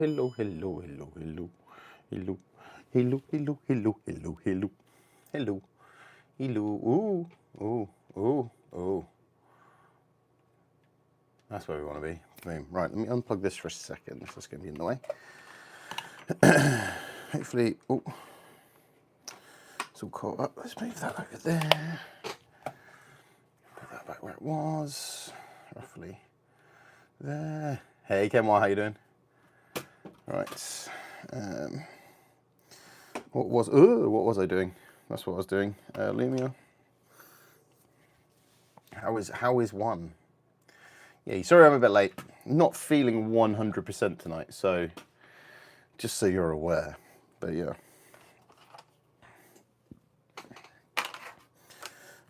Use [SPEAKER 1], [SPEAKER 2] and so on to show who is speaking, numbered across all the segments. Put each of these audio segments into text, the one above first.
[SPEAKER 1] Hello, hello, hello, hello, hello, hello, hello, hello, hello, hello, hello, hello. Ooh, ooh, ooh, ooh. That's where we want to be. Boom. Right, let me unplug this for a second. This is going to be in the way. Hopefully, oh, it's all caught up. Let's move that over there. Put that back where it was, roughly there. Hey, Kenwa, how you doing? Right. What was I doing? That's what I was doing. Lumia. How is one? Yeah, sorry I'm a bit late. Not feeling 100% tonight, so just so you're aware. But yeah.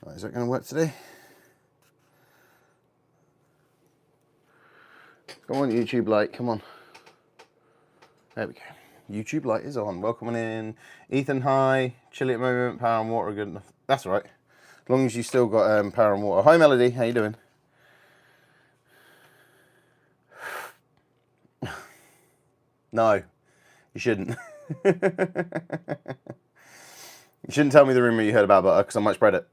[SPEAKER 1] Right, is that going to work today? Come on, YouTube light, come on. There we go. YouTube light is on. Welcome in. Ethan, hi. Chilly at the moment. Power and water are good enough. That's all right. As long as you still got power and water. Hi, Melody. How you doing? No, you shouldn't. You shouldn't tell me the rumor you heard about butter because I might spread it.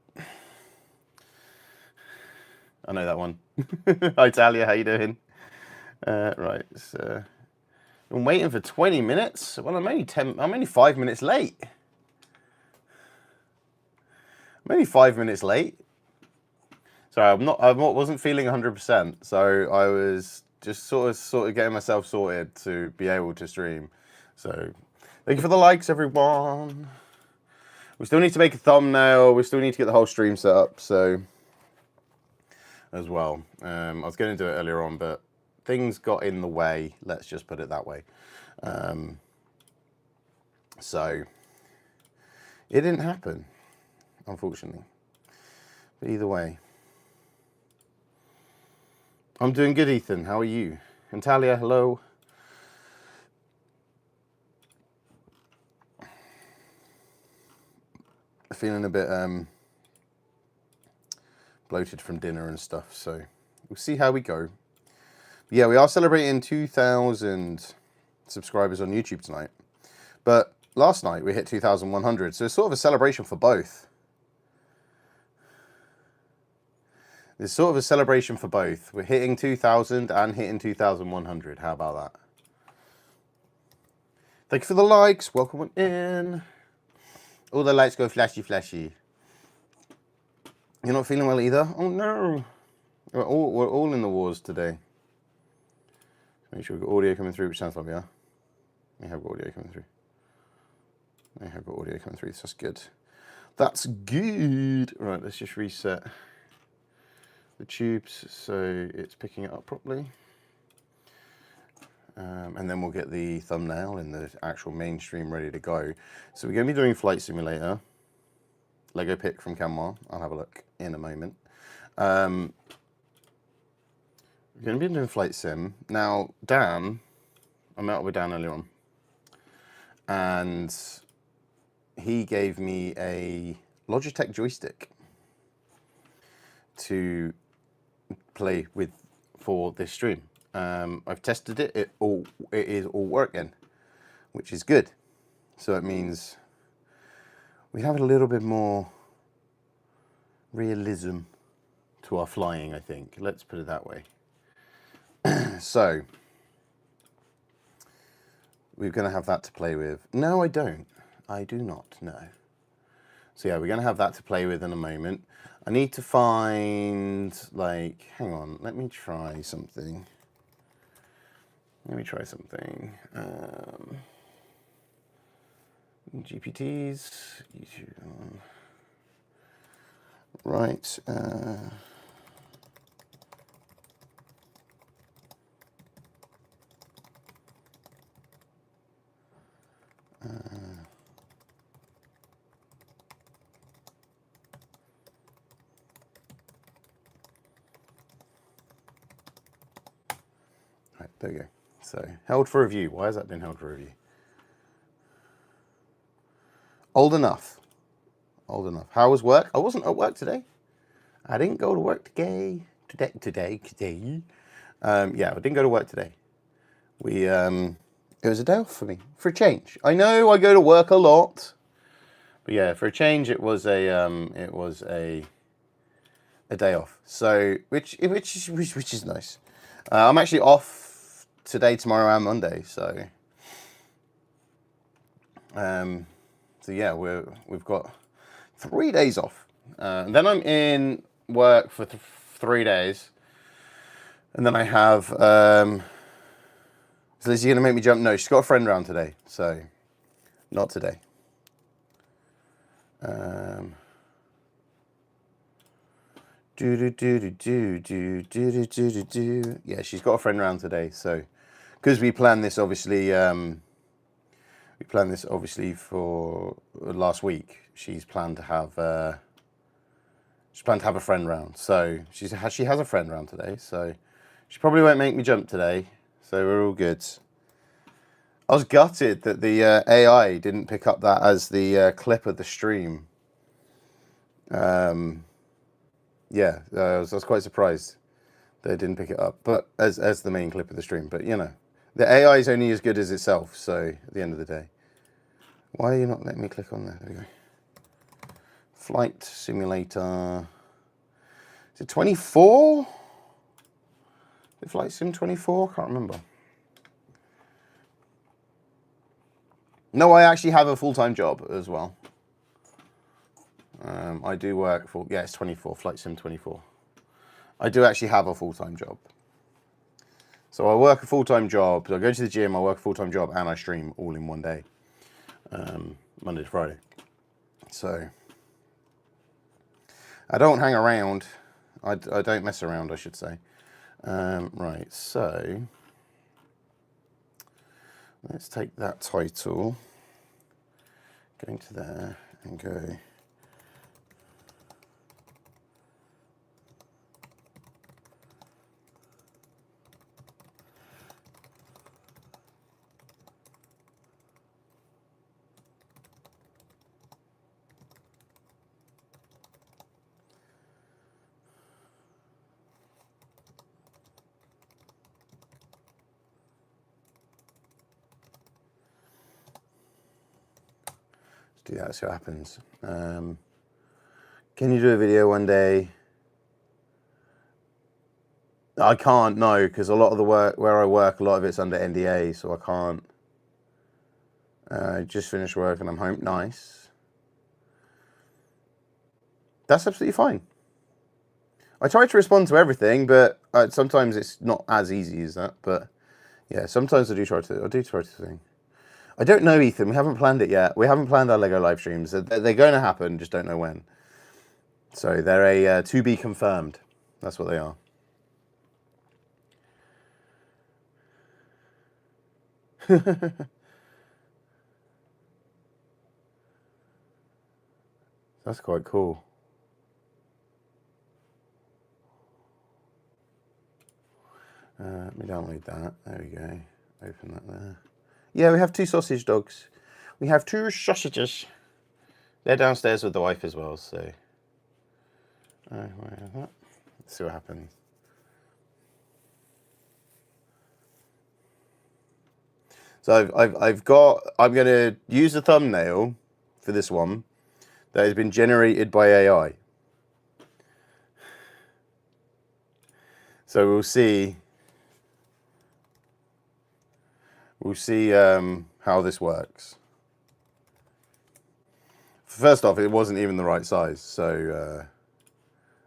[SPEAKER 1] I know that one. Hi, Talia. How you doing? Right. So, I'm waiting for 20 minutes. Well, I'm only 5 minutes late. I'm only 5 minutes late. Sorry, I wasn't feeling 100%. So I was just sort of getting myself sorted to be able to stream. So thank you for the likes, everyone. We still need to make a thumbnail. We still need to get the whole stream set up. So as well, I was going to do it earlier on, but things got in the way. Let's just put it that way. So it didn't happen, unfortunately. But either way. I'm doing good, Ethan. How are you? And Talia, hello. Feeling a bit bloated from dinner and stuff, so we'll see how we go. But yeah, we are celebrating 2,000 subscribers on YouTube tonight. But last night we hit 2,100, so it's sort of a celebration for both. It's sort of a celebration for both. We're hitting 2,000 and hitting 2,100. How about that? Thank you for the likes. Welcome in. All the lights go flashy, flashy. You're not feeling well either? Oh no. We're all in the wars today. Make sure we've got audio coming through, which sounds like we are. We have got audio coming through. We have got audio coming through, so that's good. That's good. Right, let's just reset the tubes so it's picking it up properly. And then we'll get the thumbnail and the actual mainstream ready to go. So we're going to be doing Flight Simulator. Lego pick from Canmar. I'll have a look in a moment. We're going to be doing Flight Sim. Now, Dan, I met up with Dan earlier on. And he gave me a Logitech joystick to play with for this stream. I've tested it. It is all working, which is good. So it means we have a little bit more realism to our flying, I think. Let's put it that way. So we're going to have that to play with. No, I don't. I do not, no. So yeah, we're going to have that to play with in a moment. I need to find, like, hang on, let me try something. GPTs, YouTube. Right. Right, there we go. So, held for review. Why has that been held for review? Old enough. Old enough. How was work? I wasn't at work today. I didn't go to work today. Today. Yeah, I didn't go to work today. We It was a day off for me, for a change. I know I go to work a lot, but yeah, for a change, it was a day off. So which is nice. I'm actually off today, tomorrow, and Monday. So yeah, we've got 3 days off. Then I'm in work for 3 days, and then I have. So Lizzie's gonna make me jump. No, she's got a friend round today, so not today. Yeah, she's got a friend round today, so because we planned this obviously. We planned this obviously for last week. She's planned to have. She's planned to have a friend round, so she has a friend round today. So she probably won't make me jump today. So we're all good. I was gutted that the AI didn't pick up that as the clip of the stream. Yeah, I was quite surprised they didn't pick it up, but as the main clip of the stream. But you know, the AI is only as good as itself. So at the end of the day, why are you not letting me click on there? There we go. Flight Simulator. Is it 24? Is it Flight Sim 24? I can't remember. No, I actually have a full-time job as well. I do work for, yeah, it's 24, Flight Sim 24. I do actually have a full-time job. So I work a full-time job, so I go to the gym, I work a full-time job, and I stream all in one day. Monday to Friday. So I don't hang around. I don't mess around, I should say. Right, so let's take that title, go into there and go. Do that, see what happens. Can you do a video one day? I can't, no, because a lot of the work where I work, a lot of it's under NDA, so I can't. Just finished work and I'm home. Nice. That's absolutely fine. I try to respond to everything, but sometimes it's not as easy as that. But yeah, sometimes I do try to think. I don't know, Ethan. We haven't planned it yet. We haven't planned our Lego live streams. They're going to happen, just don't know when. So they're a to be confirmed. That's what they are. That's quite cool. Let me download that. There we go. Open that there. Yeah, we have 2 sausage dogs. We have 2 sausages. They're downstairs with the wife as well, so. Let's see what happens. So I'm going to use a thumbnail for this one that has been generated by AI. So we'll see how this works. First off, it wasn't even the right size, so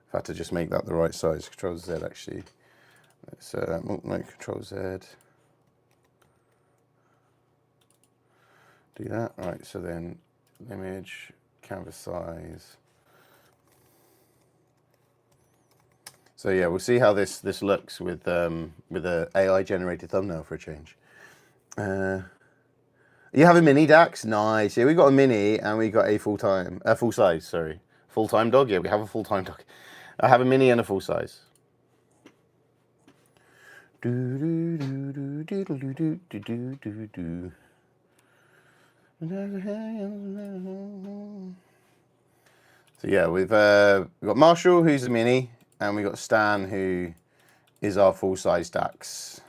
[SPEAKER 1] I've had to just make that the right size. Control Z actually. Let's make Control Z. Do that. All right. So then, image, canvas size. So yeah, we'll see how this looks with a AI generated thumbnail for a change. You have a mini, Dax? Nice. Yeah, we got a mini and we got a full size. Sorry, full-time dog. Yeah, we have a full-time dog. I have a mini and a full size. So yeah, we've got Marshall, who's a mini, and we got Stan, who is our full-size Dax.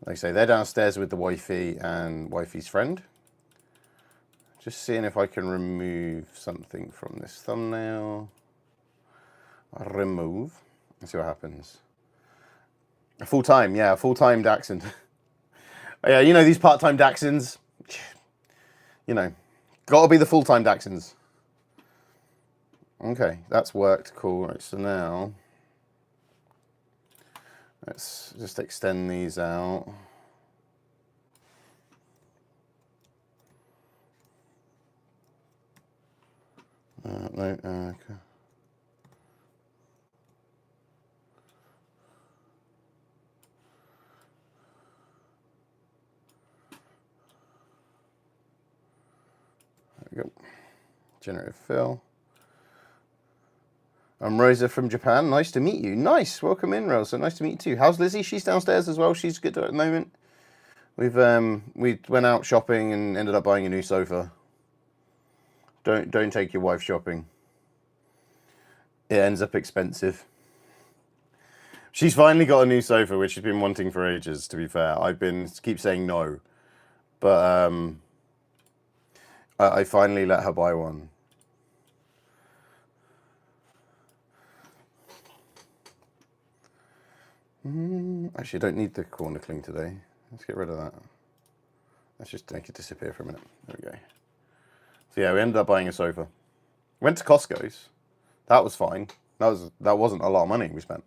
[SPEAKER 1] Like I say, they're downstairs with the wifey and wifey's friend. Just seeing if I can remove something from this thumbnail. Remove. Let's see what happens. A full-time, yeah, a full-time Dachshund. Yeah, you know, these part-time Dachshunds, you know, gotta be the full-time Dachshunds. Okay, that's worked. Cool. Right, so now let's just extend these out. No, okay. There we go. Generative fill. I'm Rosa from Japan. Nice to meet you. Nice. Welcome in, Rosa. Nice to meet you too. How's Lizzie? She's downstairs as well. She's good at the moment. We went out shopping and ended up buying a new sofa. Don't take your wife shopping. It ends up expensive. She's finally got a new sofa, which she's been wanting for ages, to be fair. I've been keep saying no. But I finally let her buy one. Actually, I don't need the corner cling today. Let's get rid of that. Let's just make it disappear for a minute. There we go. So yeah, we ended up buying a sofa. Went to Costco's. That was fine. That wasn't a lot of money we spent.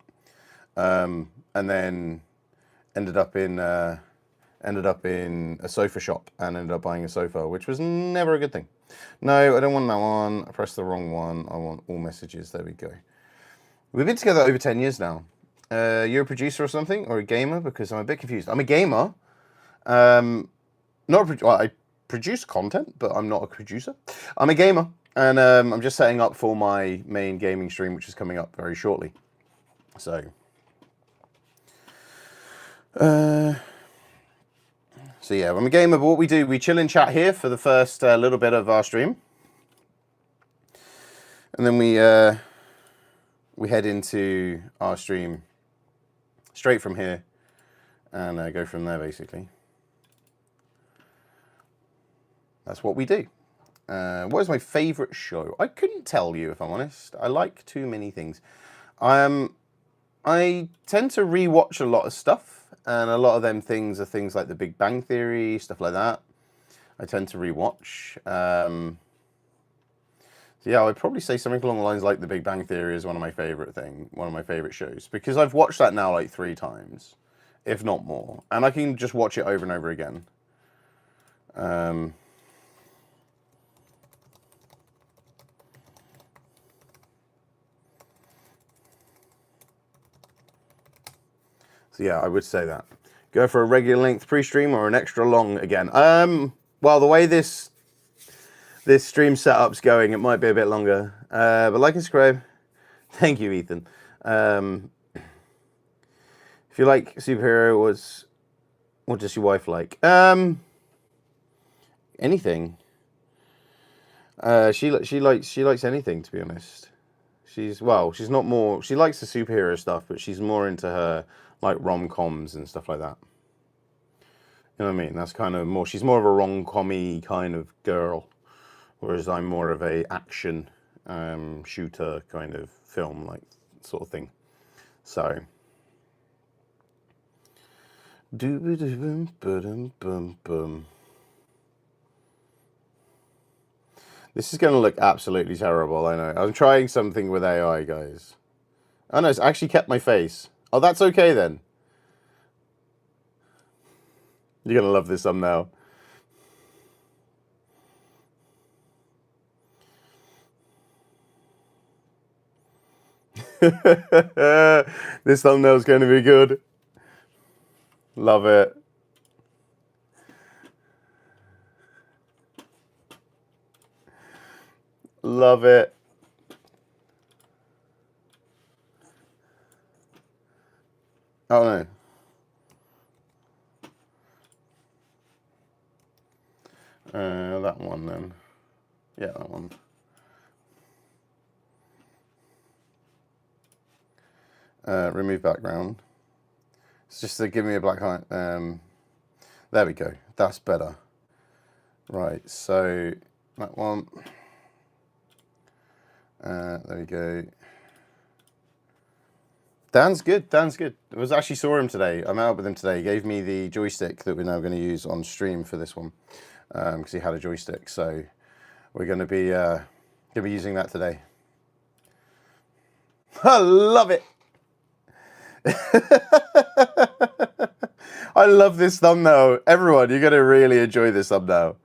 [SPEAKER 1] And then ended up in a sofa shop and ended up buying a sofa, which was never a good thing. No, I don't want that one. I pressed the wrong one. I want all messages. There we go. We've been together over 10 years now. You're a producer or something, or a gamer? Because I'm a bit confused. I'm a gamer. I produce content, but I'm not a producer. I'm a gamer, and I'm just setting up for my main gaming stream, which is coming up very shortly. So, yeah, I'm a gamer, but what we do, we chill and chat here for the first little bit of our stream. And then we head into our stream straight from here and go from there, basically. That's what we do. What is my favourite show? I couldn't tell you, if I'm honest. I like too many things. I tend to rewatch a lot of stuff, and a lot of them things are things like The Big Bang Theory, stuff like that. I tend to rewatch. So yeah, I'd probably say something along the lines like The Big Bang Theory is one of my favorite shows, because I've watched that now like 3 times, if not more, and I can just watch it over and over again. So yeah, I would say that. Go for a regular length pre-stream or an extra long again. Well, the way this stream setup's going, it might be a bit longer. But like and subscribe. Thank you, Ethan. If you like superhero, what does your wife like? Anything. She likes anything, to be honest. She's not more. She likes the superhero stuff, but she's more into her like rom-coms and stuff like that. You know what I mean? That's kind of more. She's more of a rom-commy kind of girl, whereas I'm more of a action shooter kind of film like sort of thing. So. This is going to look absolutely terrible, I know. I'm trying something with AI, guys. Oh no, it's actually kept my face. Oh, that's okay then. You're going to love this thumbnail. This thumbnail's going to be good. Love it. Love it. Oh no. That one then. Yeah, that one. Remove background. It's just to give me a black eye. There we go. That's better. Right, so that one. There we go. Dan's good. Dan's good. I was actually saw him today. I met up with him today. He gave me the joystick that we're now going to use on stream for this one, because he had a joystick. So we're going to be using that today. I love it. I love this thumbnail. Everyone, you're going to really enjoy this thumbnail.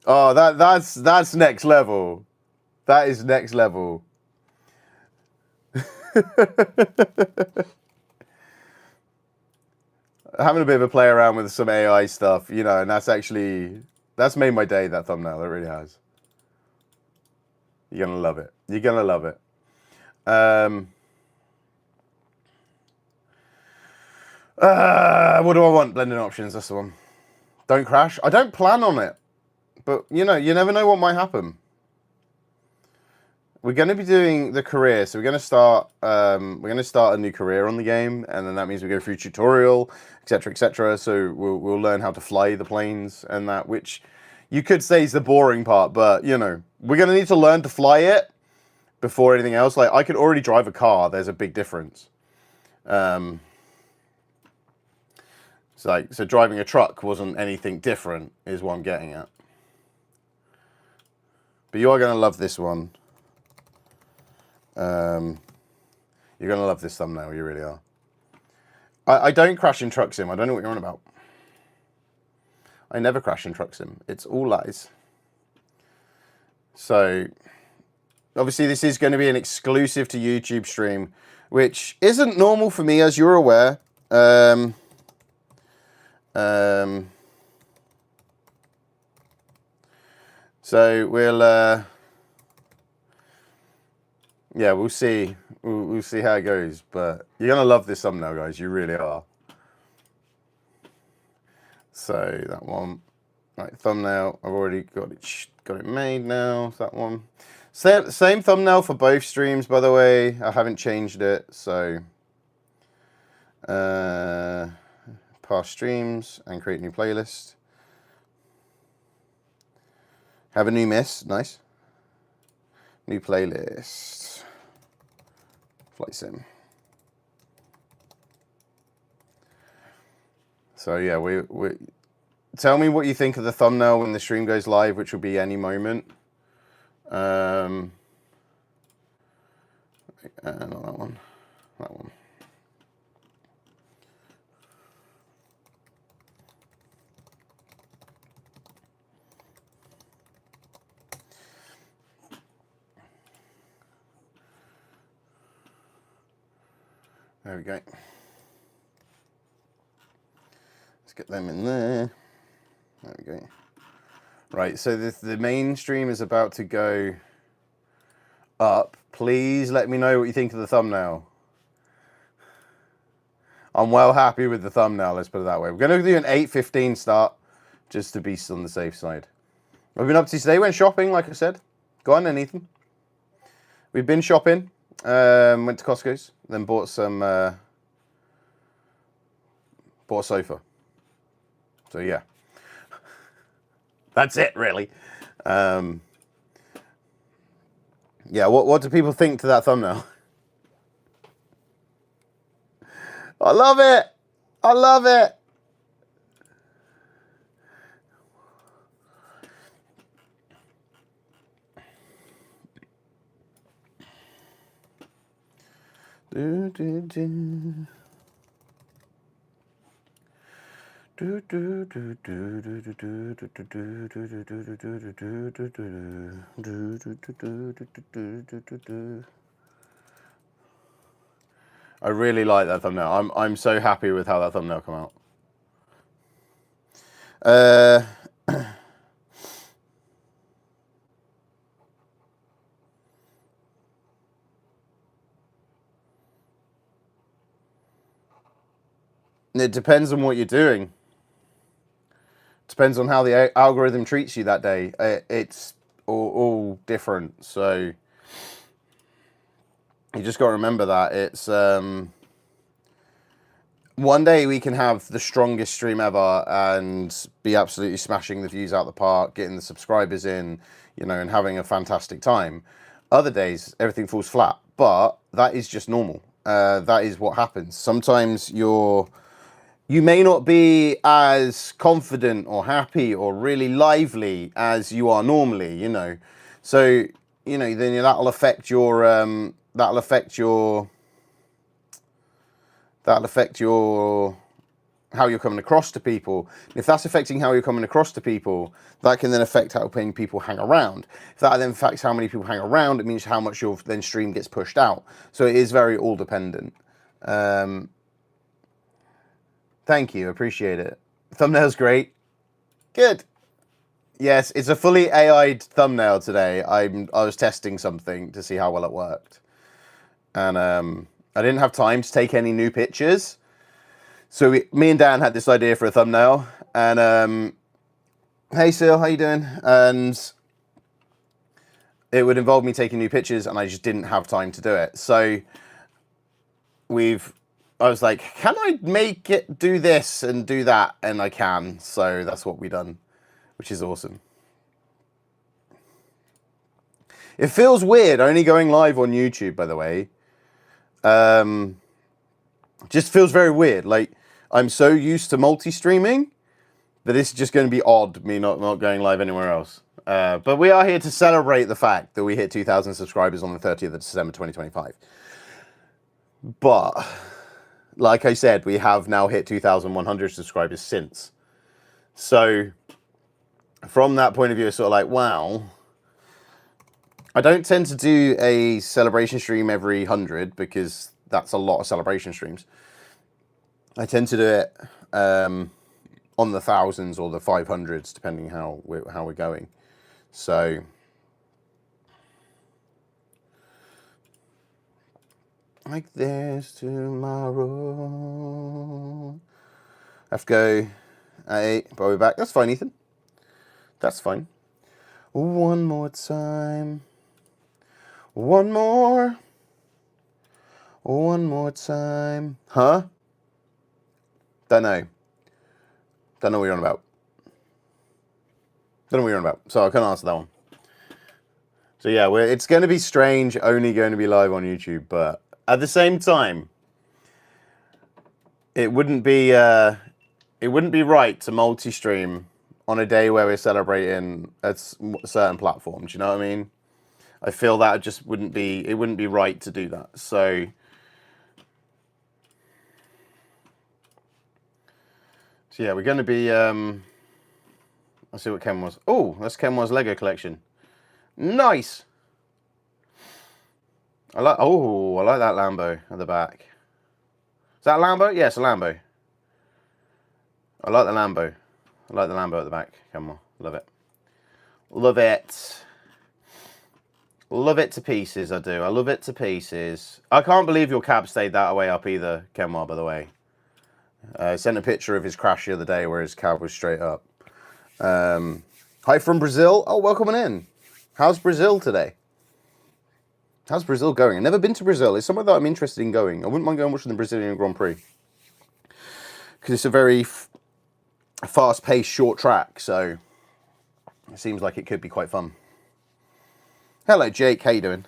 [SPEAKER 1] Oh, that's next level. That is next level. Having a bit of a play around with some AI stuff, you know, and that's made my day, that thumbnail. It really has. You're going to love it. You're going to love it. What do I want? Blending options, that's the one. Don't crash. I don't plan on it. But, you know, you never know what might happen. We're going to be doing the career, so we're going to start a new career on the game, and then that means we go through tutorial, etc., etc. So we'll learn how to fly the planes and that, which you could say is the boring part, but you know, we're going to need to learn to fly it before anything else. Like, I could already drive a car. There's a big difference. So driving a truck wasn't anything different, is what I'm getting at. But you are going to love this one. You're going to love this thumbnail, you really are. I don't crash in Truck Sim. I don't know what you're on about. I never crash in Truck Sim. It's all lies. So, obviously this is going to be an exclusive to YouTube stream, which isn't normal for me, as you're aware. So we'll... yeah, we'll see. We'll see how it goes. But you're going to love this thumbnail, guys. You really are. So that one. Right, thumbnail. I've already got it made now. That one. Same thumbnail for both streams, by the way. I haven't changed it. So past streams and create new playlist. Have a new miss. Nice. New playlist. Flight Sim. So yeah, we tell me what you think of the thumbnail when the stream goes live, which will be any moment. Not that one. That one. There we go. Let's get them in there. There we go. Right, so the main stream is about to go up. Please let me know what you think of the thumbnail. I'm well happy with the thumbnail, let's put it that way. We're going to do an 8:15 start, just to be on the safe side. What we've been up to today, went shopping, like I said. Go on then, Ethan. We've been shopping. Went to Costco's, then bought a sofa. So yeah, that's it really. Yeah, what do people think to that thumbnail? I love it. I love it. I really like that thumbnail. I'm so happy with how that thumbnail come out. It depends on what you're doing. Depends on how the algorithm treats you that day. It's all different. So you just got to remember that it's one day we can have the strongest stream ever and be absolutely smashing the views out the park, getting the subscribers in, you know, and having a fantastic time. Other days, everything falls flat, but that is just normal. That is what happens. Sometimes you may not be as confident or happy or really lively as you are normally, you know. So, you know, then that'll affect your how you're coming across to people. If that's affecting how you're coming across to people, that can then affect how many people hang around. If that then affects how many people hang around, it means how much your then stream gets pushed out. So it is very all dependent. Thank you, appreciate it. Thumbnail's great. Good. Yes, it's a fully AI'd thumbnail today. I was testing something to see how well it worked. And I didn't have time to take any new pictures. So me and Dan had this idea for a thumbnail. And hey, Sil, how you doing? And it would involve me taking new pictures, and I just didn't have time to do it. So I was like, can I make it do this and do that? And I can. So that's what we done, which is awesome. It feels weird only going live on YouTube, by the way. Just feels very weird. Like, I'm so used to multi-streaming that this is just going to be odd, me not going live anywhere else. But we are here to celebrate the fact that we hit 2,000 subscribers on the 30th of December 2025. But like I said, we have now hit 2,100 subscribers since. So from that point of view, it's sort of like, wow. I don't tend to do a celebration stream every 100 because that's a lot of celebration streams. I tend to do it on the thousands or the 500s, depending how we're going. So like this tomorrow. I have to go at 8, but we're back. That's fine, Ethan. That's fine. One more time. One more time. Huh? Don't know. Don't know what you're on about. Don't know what you're on about. So I can't answer that one. So yeah, it's going to be strange only going to be live on YouTube, but at the same time, it wouldn't be right to multi-stream on a day where we're celebrating a certain platform. Do you know what I mean? I feel that it wouldn't be right to do that. So yeah, we're going to be, let's see what Ken was. Oh, that's Ken was Lego collection. Nice. I like that Lambo at the back. Is that a Lambo? Yes, a Lambo. I like the Lambo. I like the Lambo at the back. Come on, love it. Love it. Love it to pieces, I do. I love it to pieces. I can't believe your cab stayed that way up either, Kenmar, by the way. I sent a picture of his crash the other day where his cab was straight up. Hi from Brazil. Oh, welcome in. How's Brazil today? How's Brazil going? I've never been to Brazil. It's somewhere that I'm interested in going. I wouldn't mind going watching the Brazilian Grand Prix. Because it's a very fast-paced, short track, so it seems like it could be quite fun. Hello, Jake. How you doing?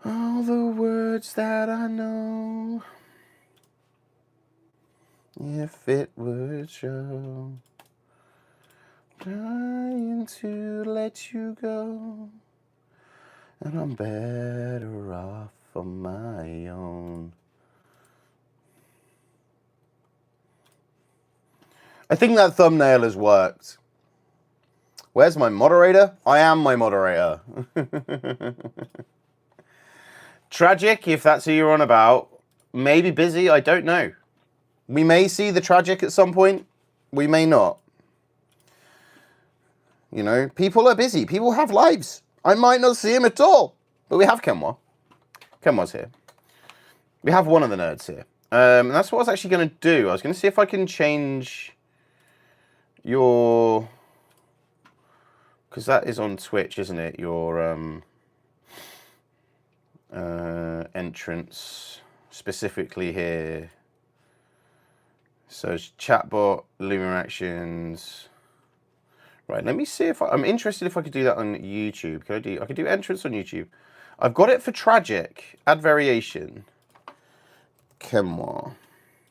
[SPEAKER 1] All the words that I know, if it would show, trying to let you go, and I'm better off on my own. I think that thumbnail has worked. Where's my moderator? I am my moderator. Tragic, if that's who you're on about. Maybe busy, I don't know. We may see the Tragic at some point. We may not. You know, people are busy. People have lives. I might not see him at all. But we have Kenwa. Kenwa's here. We have one of the nerds here. And that's what I was actually going to do. I was going to see if I can change your because that is on Twitch, isn't it? Your entrance specifically here. So it's chatbot, Lumion Actions. Right, let me see if I'm interested if I could do that on YouTube. I could do entrance on YouTube. I've got it for Tragic. Add variation. Chemois.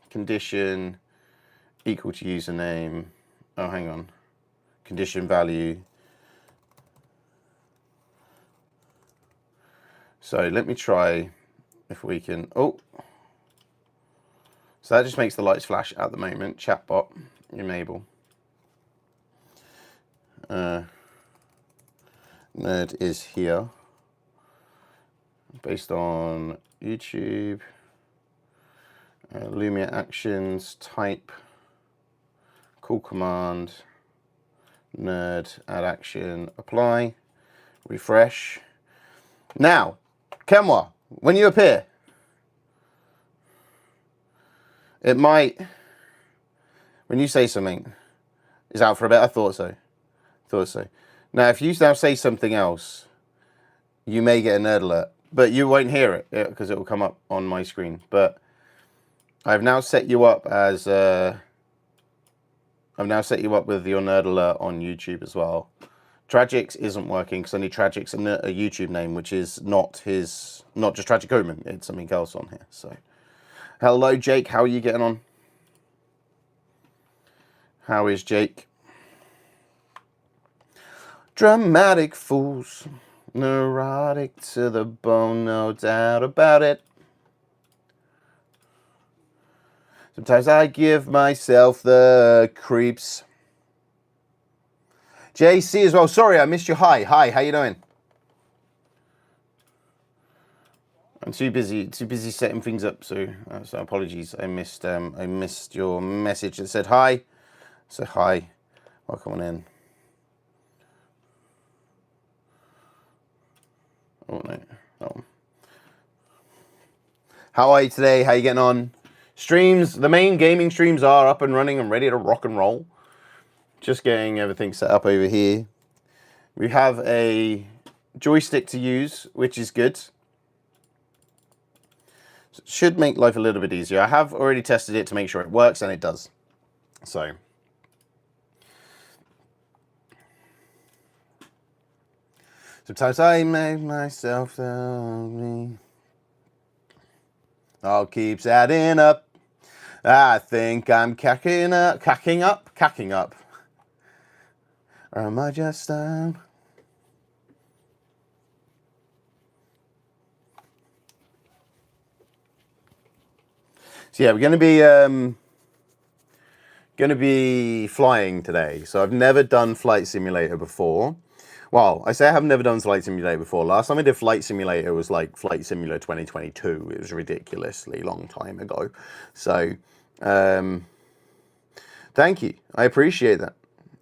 [SPEAKER 1] Condition equal to username. Oh, hang on. Condition value. So let me try if we can. Oh. So that just makes the lights flash at the moment. Chatbot. Enable. Nerd is here. Based on YouTube. Lumia Actions. Type. Call command. Nerd. Add action. Apply. Refresh. Now, Chemois, when you appear, it might, when you say something, is out for a bit. I thought so. Now, if you now say something else, you may get a nerd alert, but you won't hear it because it will come up on my screen. But I've now set you up as, I've now set you up with your nerd alert on YouTube as well. Tragic's isn't working because I need Tragic's a YouTube name, which is not just Tragic Omen. It's something else on here. So, hello, Jake. How are you getting on? How is Jake? Dramatic fools, neurotic to the bone, no doubt about it. Sometimes I give myself the creeps. JC as well. Sorry, I missed you. Hi, how you doing? I'm too busy setting things up, so apologies. I missed your message that said hi. So hi, welcome on in. Oh no. Oh. How are you today? How you getting on? Streams, the main gaming streams are up and running and ready to rock and roll. Just getting everything set up over here. We have a joystick to use, which is good. So it should make life a little bit easier. I have already tested it to make sure it works, and it does. So. Sometimes I make myself lonely. All keeps adding up. I think I'm cacking up. Or am I just down? So yeah, we're going to be flying today. So I've never done Flight Simulator before. Well, I say I have never done Flight Simulator before. Last time I did Flight Simulator was like Flight Simulator 2022. It was a ridiculously long time ago. So, thank you. I appreciate that.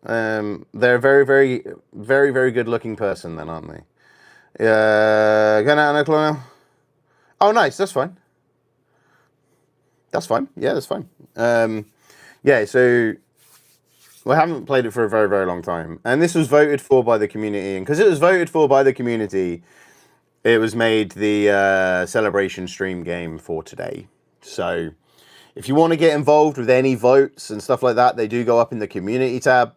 [SPEAKER 1] They're a very, very, very, very good looking person then, aren't they? Oh, nice. That's fine. That's fine. Yeah, that's fine. Yeah, so we haven't played it for a very, very long time. And this was voted for by the community. And because it was voted for by the community, it was made the celebration stream game for today. So if you want to get involved with any votes and stuff like that, they do go up in the community tab.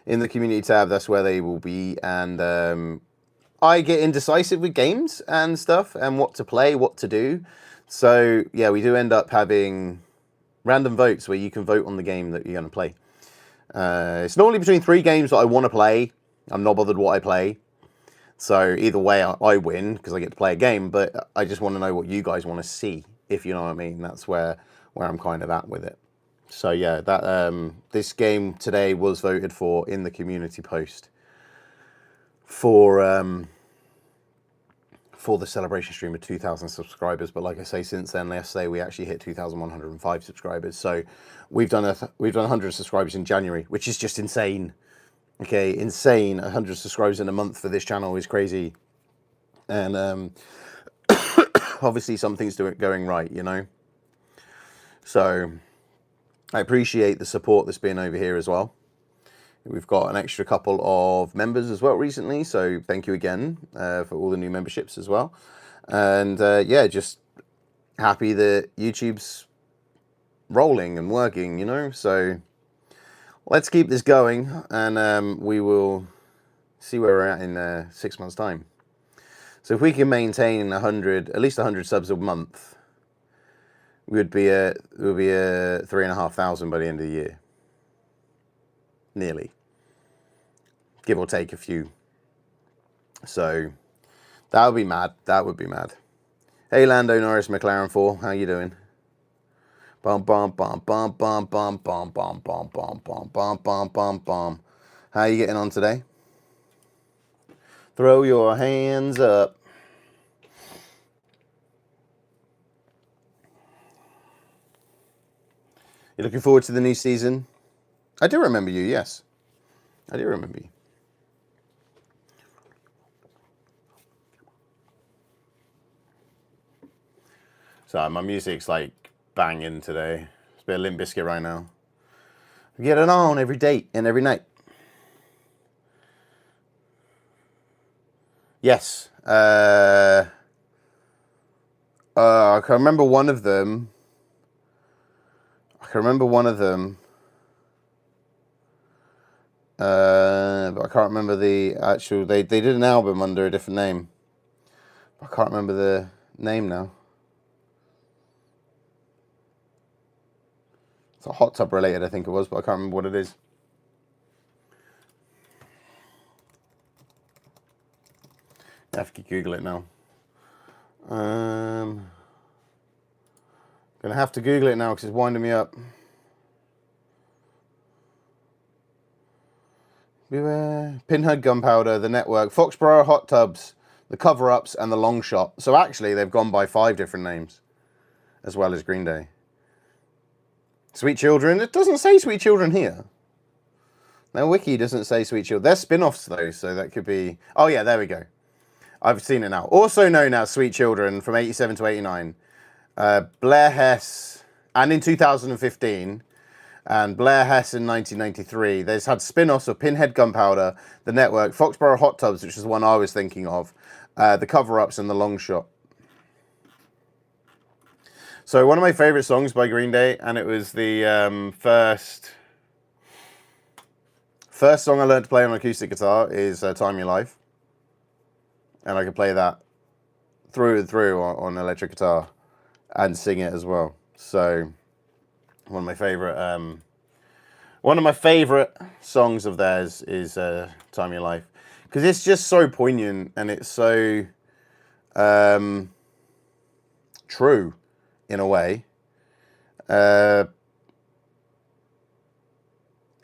[SPEAKER 1] In the community tab, that's where they will be. And I get indecisive with games and stuff and what to play, what to do. So yeah, we do end up having random votes where you can vote on the game that you're going to play. It's normally between 3 games that I want to play. I'm not bothered what I play. So either way, I win because I get to play a game. But I just want to know what you guys want to see, if you know what I mean. That's where I'm kind of at with it. So yeah, that this game today was voted for in the community post for the celebration stream of 2,000 subscribers. But like I say, since then, yesterday we actually hit 2,105 subscribers. So we've done 100 subscribers in January, which is just insane. Okay, insane. 100 subscribers in a month for this channel is crazy. And obviously something's going right, you know. So I appreciate the support that's been over here as well. We've got an extra couple of members as well recently, so thank you again for all the new memberships as well. And yeah, just happy that YouTube's rolling and working, you know. So let's keep this going, and we will see where we're at in 6 months' time. So if we can maintain at least 100 subs a month, we'll be at 3,500 by the end of the year. Nearly. Give or take a few. So that would be mad. That would be mad. Hey Lando Norris McLaren 4, how you doing? Bum bum bum bum bum bum bum bum bum bum bum bum bum bum bum. How are you getting on today? Throw your hands up. You looking forward to the new season? I do remember you, yes. I do remember you. So my music's like banging today. It's a bit of Limp Bizkit right now. We get it on every day and every night. Yes. I can remember one of them. But I can't remember the actual. They did an album under a different name. I can't remember the name now. It's a hot tub related, I think it was, but I can't remember what it is. I have to Google it now. Gonna have to Google it now because it's winding me up. Beware. Pinhead Gunpowder, The Network, Foxborough Hot Tubs, The Cover-Ups, and The Long Shot. So actually, they've gone by 5 different names, as well as Green Day. Sweet Children. It doesn't say Sweet Children here. No, Wiki doesn't say Sweet Children. They're spin-offs, though, so that could be... Oh, yeah, there we go. I've seen it now. Also known as Sweet Children from 87 to 89. Blair Hess, and in 2015, and Blair Hess in 1993. There's had spin-offs of Pinhead Gunpowder, The Network, Foxborough Hot Tubs, which is the one I was thinking of, The Cover-Ups, and The Long Shot. So one of my favorite songs by Green Day, and it was the first song I learned to play on acoustic guitar, is Time Your Life. And I could play that through and through on electric guitar and sing it as well. So one of my favorite songs of theirs is Time Your Life, because it's just so poignant and it's so true in a way. And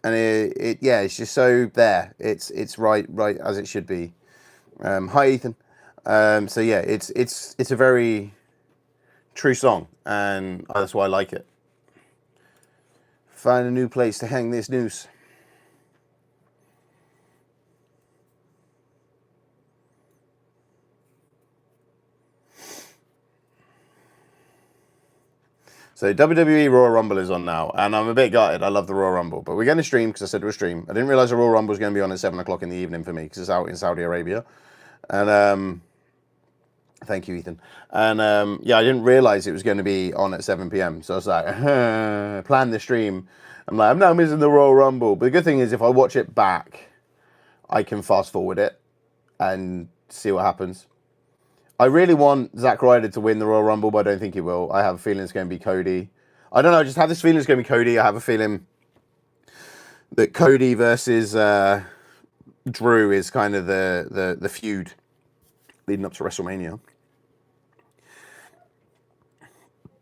[SPEAKER 1] it's just so there. It's right as it should be. Hi Ethan. So yeah, it's a very true song, and that's why I like it. Find a new place to hang this noose. So WWE Royal Rumble is on now, and I'm a bit gutted. I love the Royal Rumble, but we're going to stream because I said we'll stream. I didn't realize the Royal Rumble was going to be on at 7 o'clock in the evening for me because it's out in Saudi Arabia. And thank you, Ethan. And yeah, I didn't realize it was going to be on at 7 p.m. So I was like, plan the stream. I'm like, I'm now missing the Royal Rumble. But the good thing is, if I watch it back, I can fast forward it and see what happens. I really want Zack Ryder to win the Royal Rumble, but I don't think he will. I have a feeling it's going to be Cody. I don't know, I just have this feeling it's going to be Cody. I have a feeling that Cody versus Drew is kind of the feud leading up to WrestleMania.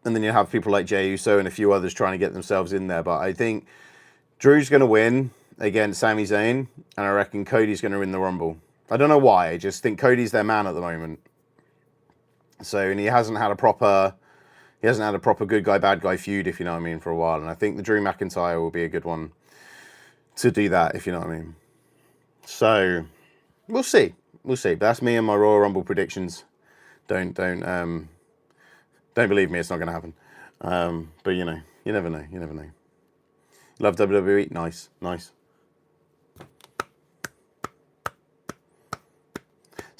[SPEAKER 1] And then you have people like Jey Uso and a few others trying to get themselves in there. But I think Drew's going to win against Sami Zayn, and I reckon Cody's going to win the Rumble. I don't know why. I just think Cody's their man at the moment. So, and he hasn't had a proper good guy, bad guy feud, if you know what I mean, for a while. And I think the Drew McIntyre will be a good one to do that, if you know what I mean. So, we'll see. But that's me and my Royal Rumble predictions. Don't believe me, it's not going to happen. But you know, you never know. Love WWE? Nice.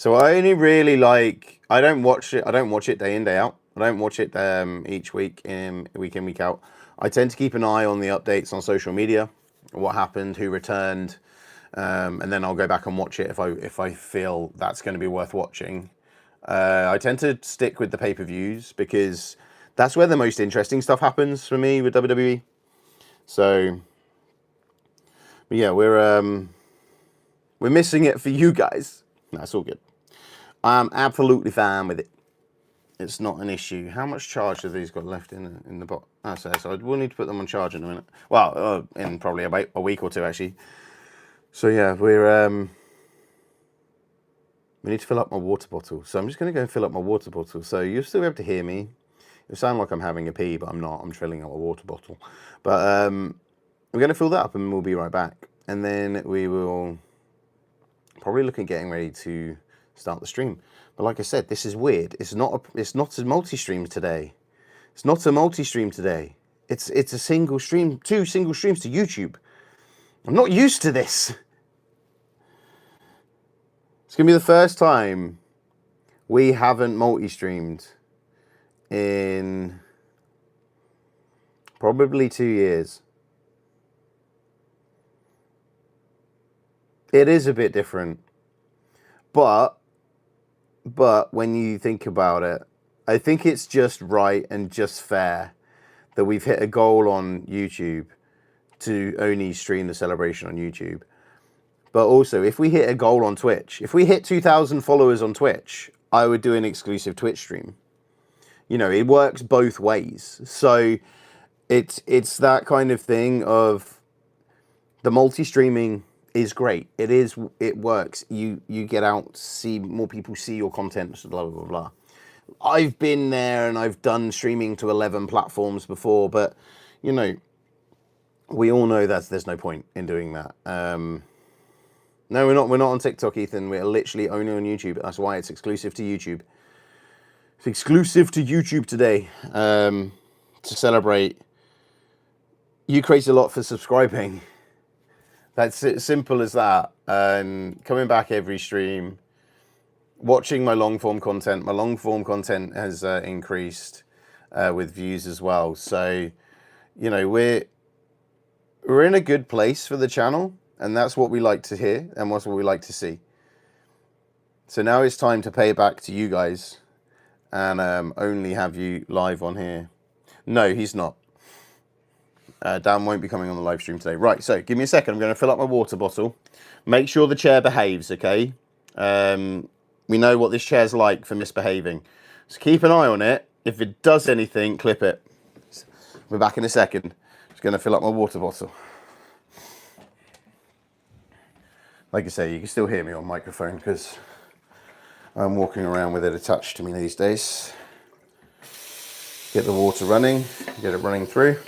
[SPEAKER 1] So I only really like, I don't watch it day in, day out. I don't watch it each week in, week out. I tend to keep an eye on the updates on social media, what happened, who returned, and then I'll go back and watch it if I feel that's going to be worth watching. I tend to stick with the pay-per-views because that's where the most interesting stuff happens for me with WWE. So, yeah, we're missing it for you guys. That's all good. I'm absolutely fine with it. It's not an issue. How much charge have these got left in the box? So I will need to put them on charge in a minute. Well, in probably about a week or two, actually. So yeah, we need to fill up my water bottle. So I'm just going to go and fill up my water bottle. So you'll still be able to hear me. It'll sound like I'm having a pee, but I'm not. I'm filling up a water bottle. But we're going to fill that up and we'll be right back. And then we will probably look at getting ready to start the stream. But like I said, this is weird. It's not a multi-stream today. It's not a multi-stream today. It's a single stream, 2 single streams to YouTube. I'm not used to this. It's gonna be the first time we haven't multi-streamed in probably 2 years. It is a bit different, but when you think about it, I think it's just right and just fair that we've hit a goal on YouTube to only stream the celebration on YouTube. But also, if we hit a goal on Twitch, if we hit 2,000 followers on Twitch, I would do an exclusive Twitch stream. You know, it works both ways. So it's that kind of thing of the multi-streaming is great. It works. You get out, see more people see your content, blah, blah, blah. I've been there and I've done streaming to 11 platforms before, but you know, we all know that there's no point in doing that. No, we're not on TikTok, Ethan. We're literally only on YouTube. That's why it's exclusive to YouTube. It's exclusive to YouTube today. To celebrate. You create a lot for subscribing. That's it, simple as that. Coming back every stream, watching my long form content. My long form content has increased with views as well. So, you know, we're in a good place for the channel, and that's what we like to hear, and that's what we like to see. So now it's time to pay it back to you guys, and only have you live on here. No, he's not. Dan won't be coming on the live stream today. Right, so give me a second. I'm going to fill up my water bottle. Make sure the chair behaves, okay? We know what this chair's like for misbehaving. So keep an eye on it. If it does anything, clip it. We're back in a second. Just going to fill up my water bottle. Like I say, you can still hear me on microphone because I'm walking around with it attached to me these days. Get the water running, get it running through.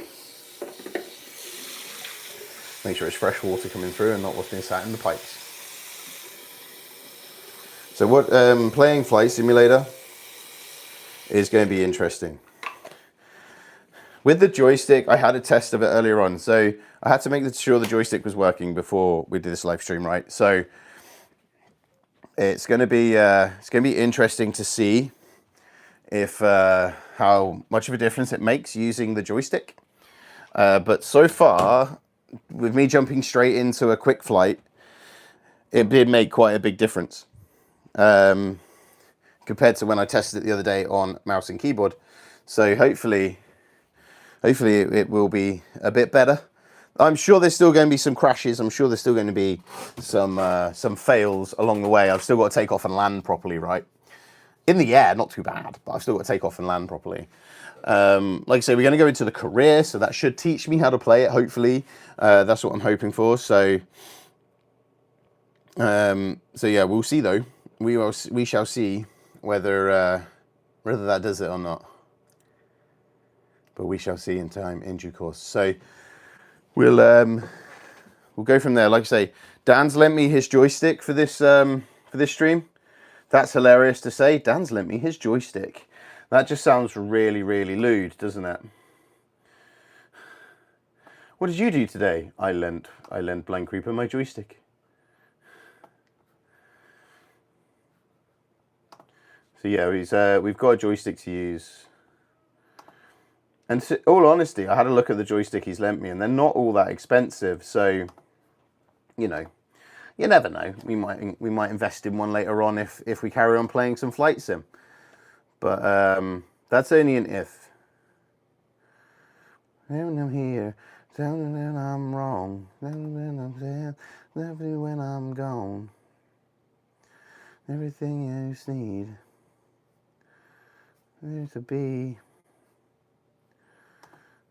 [SPEAKER 1] Make sure it's fresh water coming through and not what's been sat in the pipes. So what playing Flight Simulator is going to be interesting. With the joystick, I had a test of it earlier on. So I had to make sure the joystick was working before we did this live stream, right? So it's going to be interesting to see if how much of a difference it makes using the joystick. But so far, with me jumping straight into a quick flight, it did make quite a big difference compared to when I tested it the other day on mouse and keyboard. So hopefully it will be a bit better. I'm sure there's still going to be some crashes. I'm sure there's still going to be some fails along the way. I've still got to take off and land properly, right? In the air, not too bad, but I've still got to take off and land properly. Like I say, we're going to go into the career, so that should teach me how to play it, hopefully. That's what I'm hoping for. So yeah, we'll see though. We shall see whether that does it or not. But we shall see in time, in due course. So we'll go from there. Like I say, Dan's lent me his joystick for this stream. That's hilarious to say. Dan's lent me his joystick. That just sounds really, really lewd, doesn't it? What did you do today? I lent Blind Creeper my joystick. So yeah, we've got a joystick to use. And to all honesty, I had a look at the joystick he's lent me, and they're not all that expensive. So, you know, you never know. We might invest in one later on if we carry on playing some Flight Sim. But that's only an if. When I'm here, tell me when I'm wrong. Tell me when I'm sad. Tell me when I'm gone. Everything you just need. There's to be.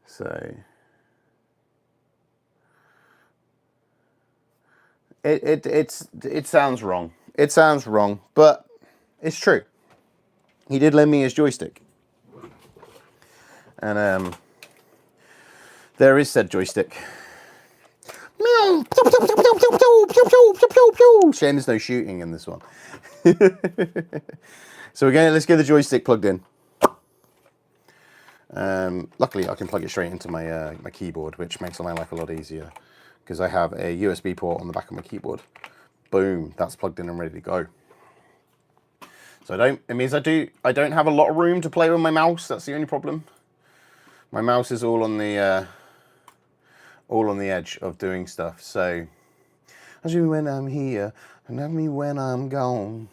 [SPEAKER 1] So it sounds wrong. It sounds wrong, but it's true. He did lend me his joystick, and there is said joystick. Meow. Shane, there's no shooting in this one. So let's get the joystick plugged in. Luckily, I can plug it straight into my my keyboard, which makes my life a lot easier because I have a USB port on the back of my keyboard. Boom, that's plugged in and ready to go. So it means I don't have a lot of room to play with my mouse. That's the only problem. My mouse is all on the edge of doing stuff. So, as you when I'm here, and love me when I'm gone.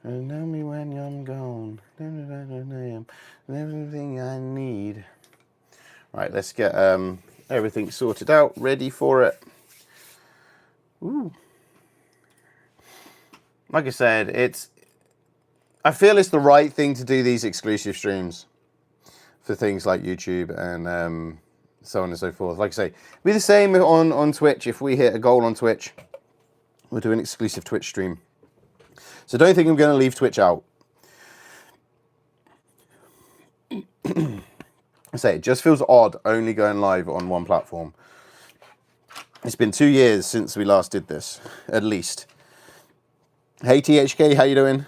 [SPEAKER 1] And love me when I'm gone. Everything I need. Right, let's get everything sorted out, ready for it. Ooh. Like I said, I feel it's the right thing to do these exclusive streams for things like YouTube and so on and so forth. Like I say, it'll be the same on Twitch. If we hit a goal on Twitch, we'll do an exclusive Twitch stream. So don't think I'm going to leave Twitch out. I say, it just feels odd only going live on one platform. It's been 2 years since we last did this, at least. Hey THK, how you doing?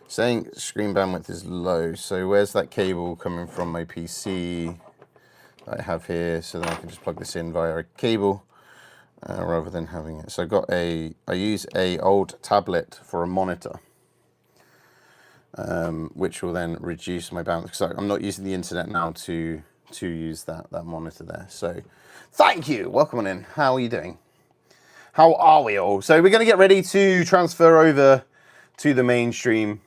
[SPEAKER 1] Saying screen bandwidth is low, so where's that cable coming from my PC that I have here? So then I can just plug this in via a cable rather than having it. So I use a old tablet for a monitor, which will then reduce my bandwidth. So I'm not using the internet now to use that monitor there. So thank you, welcome on in. How are you doing? How are we all? So we're going to get ready to transfer over to the mainstream.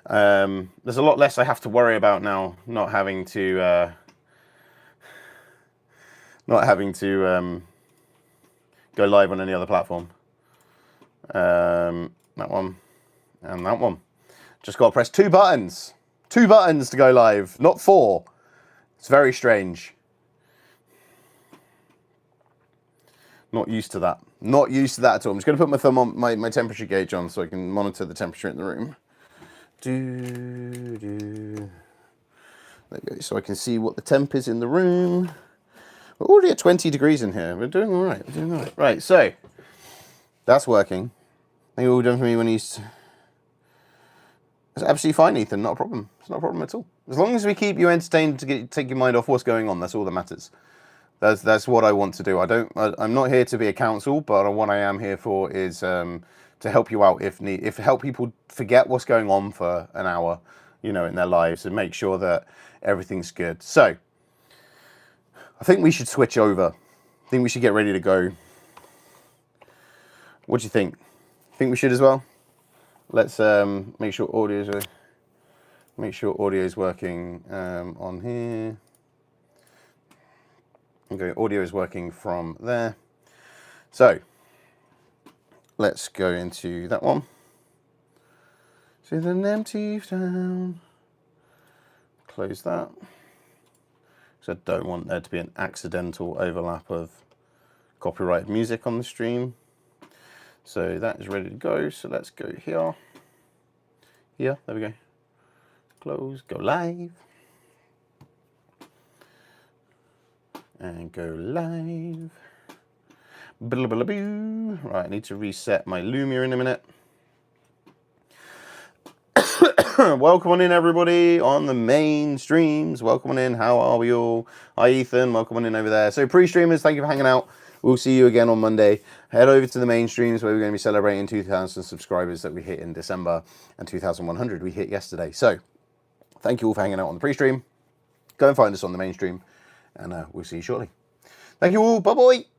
[SPEAKER 1] There's a lot less I have to worry about now, not having to go live on any other platform. That one and that one. Just got to press 2 buttons. 2 buttons to go live, not 4. It's very strange. Not used to that. Not used to that at all. I'm just going to put my thumb on my temperature gauge on so I can monitor the temperature in the room. There you go. So I can see what the temp is in the room. We're already at 20 degrees in here. We're doing all right. We're doing all right. Right, so that's working. I think you're all done for me when he's... It's absolutely fine, Ethan. Not a problem. It's not a problem at all. As long as we keep you entertained to take your mind off what's going on, that's all that matters. That's what I want to do. I'm not here to be a counsel, but what I am here for is to help you out if help people forget what's going on for an hour, in their lives and make sure that everything's good. So I think we should switch over. I think we should get ready to go. What do you think? Think we should as well? Let's make sure audio is working on here. Okay, audio is working from there. So let's go into that one. See the empty town. Close that. So I don't want there to be an accidental overlap of copyrighted music on the stream. So that is ready to go. So let's go here. Here, there we go. Close, go live. And go live. Right, I need to reset my Lumia in a minute. Welcome on in, everybody, on the main streams. Welcome on in. How are we all? Hi, Ethan. Welcome on in over there. So, pre-streamers, thank you for hanging out. We'll see you again on Monday. Head over to the main streams where we're going to be celebrating 2,000 subscribers that we hit in December and 2,100 we hit yesterday. So thank you all for hanging out on the pre-stream. Go and find us on the mainstream, and we'll see you shortly. Thank you all. Bye-bye.